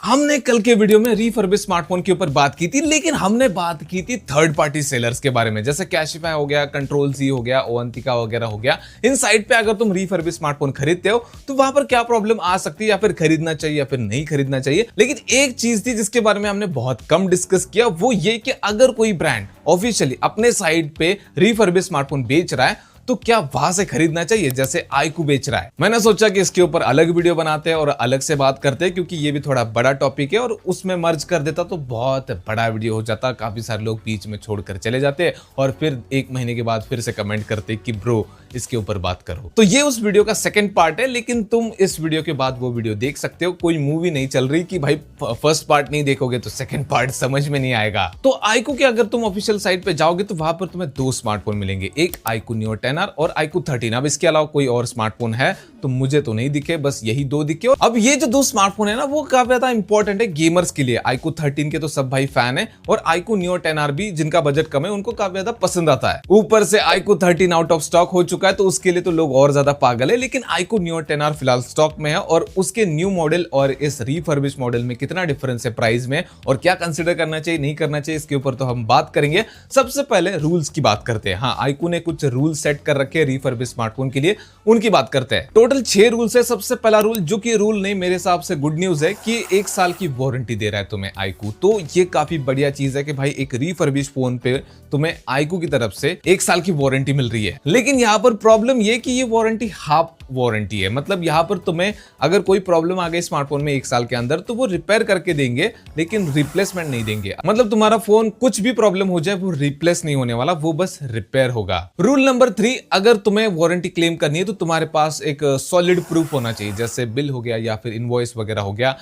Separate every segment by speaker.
Speaker 1: हमने कल के वीडियो में रीफर्बिश स्मार्टफोन के ऊपर बात की थी, लेकिन हमने बात की थी थर्ड पार्टी सेलर्स के बारे में, जैसे कैशिफाई हो गया, कंट्रोल Z हो गया, अवंतिका वगैरह हो गया। इन साइट पे अगर तुम रीफर्बिश स्मार्टफोन खरीदते हो तो वहां पर क्या प्रॉब्लम आ सकती है, या फिर खरीदना चाहिए या फिर नहीं खरीदना चाहिए। लेकिन एक चीज थी जिसके बारे में हमने बहुत कम डिस्कस किया, वो ये कि अगर कोई ब्रांड ऑफिशियली अपने साइट पे रीफर्बिश स्मार्टफोन बेच रहा है तो क्या वहां से खरीदना चाहिए, जैसे आईकू बेच रहा है। मैंने सोचा कि इसके ऊपर अलग वीडियो बनाते हैं और अलग से बात करते हैं, क्योंकि ये भी थोड़ा बड़ा टॉपिक है और उसमें मर्ज कर देता तो बहुत बड़ा वीडियो हो जाता। काफी सारे लोग बीच में छोड़कर चले जाते हैं और फिर एक महीने के बाद फिर से कमेंट करते कि ब्रो इसके ऊपर बात करो। तो ये उस वीडियो का सेकंड पार्ट है, लेकिन तुम इस वीडियो के बाद वो वीडियो देख सकते हो। कोई मूवी नहीं चल रही कि भाई फर्स्ट पार्ट नहीं देखोगे तो सेकंड पार्ट समझ में नहीं आएगा। तो आईकू के अगर तुम ऑफिशियल साइट पे जाओगे तो वहां पर तुम्हें दो स्मार्टफोन मिलेंगे, एक आईकू नियो 10R और आईकू 13। अब इसके अलावा कोई और स्मार्टफोन है तो मुझे तो नहीं दिखे, बस यही दो दिखे। अब ये जो दो स्मार्टफोन है ना, वो काफी ज्यादा इंपॉर्टेंट है गेमर्स के लिए। आईकू 13 के तो सब भाई फैन है, और आईकू नियो 10R भी जिनका बजट कम है उनको काफी ज्यादा पसंद आता है। ऊपर से आईकू 13 आउट ऑफ स्टॉक हो चुका है, तो उसके लिए तो लोग और ज्यादा पागल है। लेकिन आईकू नियो 10R फिलहाल स्टॉक में है, और उसके न्यू मॉडल और इस रीफर्बिश मॉडल में कितना डिफरेंस है प्राइस में, और क्या कंसिडर करना चाहिए नहीं करना चाहिए, इसके ऊपर तो हम बात करेंगे। सबसे पहले रूल्स की बात करते हैं। हाँ, आईकू ने कुछ रूल सेट कर रखे हैं रीफर्बिश स्मार्टफोन के लिए, उनकी बात करते हैं। टोटल 6 रूल्स है। सबसे पहला रूल, जो कि रूल नहीं मेरे हिसाब से गुड न्यूज है, कि 1 साल की वारंटी दे रहा है तुम्हें आईकू। तो ये काफी बढ़िया चीज है कि भाई एक रीफर्बिश फोन पे तुम्हें आईकू की तरफ से 1 साल की वारंटी मिल रही है। लेकिन यहाँ पर प्रॉब्लम ये कि ये वारंटी हाफ वारंटी है। मतलब यहाँ पर तुम्हें अगर कोई प्रॉब्लम आ गई स्मार्टफोन में 1 साल के अंदर, तो वो रिपेयर करके देंगे, लेकिन रिप्लेसमेंट नहीं देंगे। मतलब तुम्हारा फोन कुछ भी प्रॉब्लम हो जाए वो रिप्लेस नहीं होने वाला, वो बस रिपेयर होगा। रूल नंबर 3, अगर तुम्हें वारंटी क्लेम करनी है तो तुम्हारे पास एक सॉलिड प्रूफ होना चाहिए, जैसे बिल हो गया या फिर इनवॉइस वगैरह हो गया।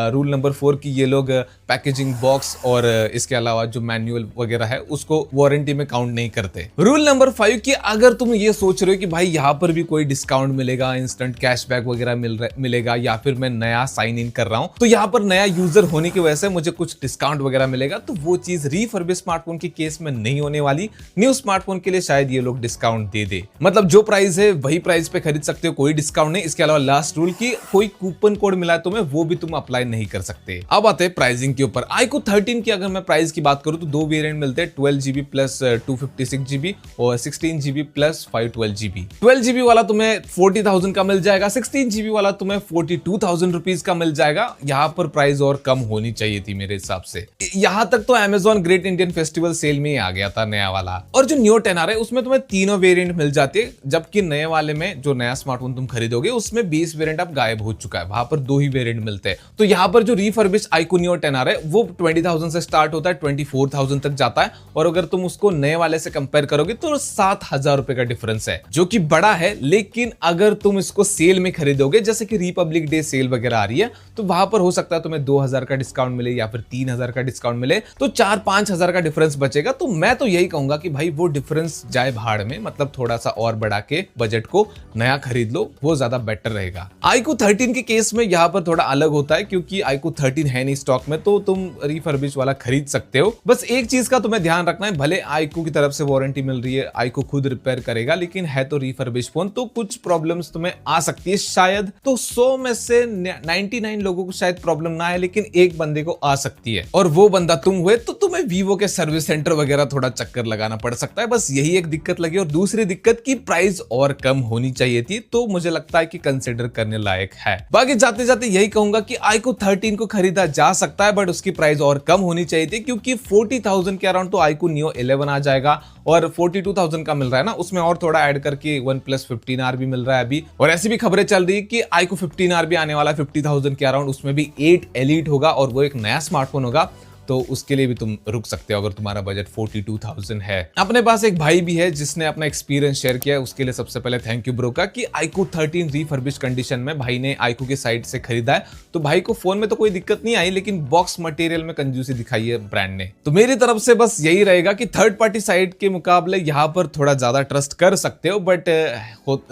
Speaker 1: रूल नंबर 4 की ये लोग पैकेजिंग बॉक्स और इसके अलावा जो मैनुअल वगैरह है उसको वारंटी में काउंट नहीं करते। रूल नंबर 5 की अगर तुम ये सोच रहे हो कि भाई यहाँ पर भी कोई डिस्काउंट मिलेगा, इंस्टेंट कैशबैक वगैरह मिलेगा, या फिर मैं नया साइन इन कर रहा हूं तो यहाँ पर नया यूजर होने की वजह से मुझे कुछ डिस्काउंट वगैरह मिलेगा, तो वो चीज रीफर्बिश स्मार्टफोन के केस में नहीं होने वाली। न्यू स्मार्टफोन के लिए शायद ये लोग डिस्काउंट दे। मतलब जो प्राइस है वही प्राइस पे खरीद सकते हो, कोई डिस्काउंट नहीं। इसके अलावा लास्ट रूल की कोई कूपन कोड मिला है तुम्हें, वो भी तुम अप्लाई नहीं कर सकते। अब आते हैं प्राइसिंग के ऊपर। आईकू 13 की अगर मैं प्राइस की बात करूं तो 2 वेरिएंट मिलते हैं, 12GB प्लस 256GB और 16GB प्लस 512GB। 12GB वाला तुम्हें 40,000 का मिल जाएगा, 16GB वाला तुम्हें 42,000 रुपीज का मिल जाएगा। यहाँ पर प्राइस और कम होनी चाहिए थी मेरे हिसाब से। यहाँ तक तो Amazon great Indian festival sale में ही आ गया था नया वाला। और जो नियो 10R है उसमें तुम्हें तीनों वेरिएंट मिल जाते हैं, जबकि नए वाले में जो नया स्मार्टफोन तुम खरीदोगे उसमें 20 वेरिएंट अब गायब हो चुका है, वहां पर 2 ही वेरिएंट मिलते हैं। तो यहाँ पर जो रीफर्बिश आईकू नियो 10R है वो 20,000 से स्टार्ट होता है, 24,000 तक जाता है, और अगर तुम उसको नए वाले से कंपेयर करोगे तो 7,000 रुपए का डिफरेंस है, जो कि बड़ा है। लेकिन अगर तुम इसको सेल में खरीदोगे, जैसे कि रिपब्लिक डे सेल वगैरह आ रही है, तो वहां पर हो सकता है तुम्हें 2,000 का डिस्काउंट मिले या फिर 3,000 का डिस्काउंट मिले, तो 4-5,000 का डिफरेंस बचेगा। तो मैं तो यही कहूंगा कि भाई वो डिफरेंस जाए भाड़ में, मतलब थोड़ा सा और बढ़ा के बजट को नया खरीद लो, वो ज्यादा बेटर रहेगा। आईकू 13 के केस में यहाँ पर थोड़ा अलग होता है, क्योंकि आईकू 13 है नहीं स्टॉक में, तो तुम रीफर्बिश वाला खरीद सकते हो। बस एक चीज का तुम्हें ध्यान रखना है, भले आईकू की तरफ से वारंटी मिल रही है, आईकू खुद रिपेयर करेगा, लेकिन है तो रीफर्बिश फोन, तो कुछ प्रॉब्लम्स तुम्हें आ सकती है शायद। तो 100 में से 99 लोगों को शायद प्रॉब्लम ना आए, लेकिन एक बंदे को आ सकती है, और वो बंदा तुम हुए, तो तुम्हें वीवो के सर्विस सेंटर वगैरह थोड़ा चक्कर लगाना पड़ सकता है। बस यही एक दिक्कत लगी, और दूसरी दिक्कत की प्राइस और कम होनी चाहिए थी, तो मुझे लगता है कि कंसिडर करने लायक है। बाकी जाते जाते यही कहूंगा कि आईकू 13 को खरीदा जा सकता है, बट उसकी प्राइस और कम होनी चाहिए थी, क्योंकि 40,000 के अराउंड तो आईकू नियो 11 आ जाएगा, और 42,000 का मिल रहा है ना, उसमें और थोड़ा ऐड करके OnePlus 15R भी मिल रहा है अभी। और ऐसी भी खबरें चल रही है कि आईकू 15R भी आने वाला है 50,000 के अराउंड, उसमें भी 8 एलीट होगा और वो एक नया स्मार्टफोन होगा, तो उसके लिए भी तुम रुक सकते हो अगर तुम्हारा बजट 42,000 है। अपने पास एक भाई भी है जिसने अपना एक्सपीरियंस शेयर किया है, उसके लिए सबसे पहले थैंक यू ब्रो का, कि आईकू 13 रीफर्बिश कंडीशन में भाई ने आईकू के साइट से खरीदा है। तो भाई को फोन में तो कोई दिक्कत नहीं आई, लेकिन बॉक्स मटेरियल में कंजूसी दिखाई है ब्रांड ने। तो मेरी तरफ से बस यही रहेगा कि थर्ड पार्टी साइट के मुकाबले यहाँ पर थोड़ा ज्यादा ट्रस्ट कर सकते हो, बट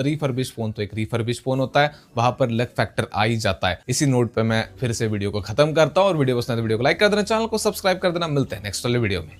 Speaker 1: रीफर्बिश फोन तो एक रीफर्बिश फोन होता है, वहां पर लक फैक्टर आ ही जाता है। इसी नोट पे मैं फिर से वीडियो को खत्म करता हूँ, और वीडियो पसंद है तो वीडियो को लाइक कर देना, चैनल को सब्सक्राइब कर देना। मिलते हैं नेक्स्ट वाले वीडियो में।